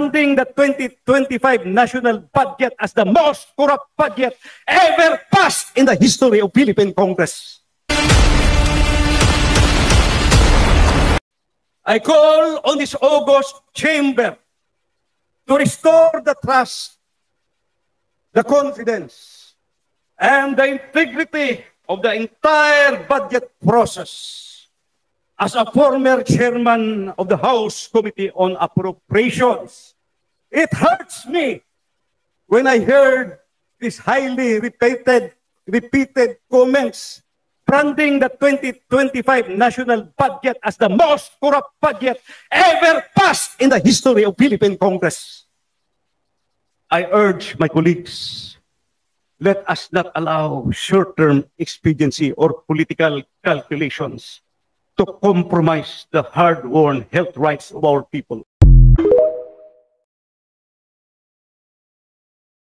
branding the 2025 national budget as the most corrupt budget ever passed in the history of Philippine Congress. I call on this august chamber to restore the trust, the confidence, and the integrity of the entire budget process. As a former chairman of the House Committee on Appropriations, it hurts me when I heard these highly repeated comments branding the 2025 national budget as the most corrupt budget ever passed in the history of Philippine Congress. I urge my colleagues, let us not allow short-term expediency or political calculations to compromise the hard-won health rights of our people.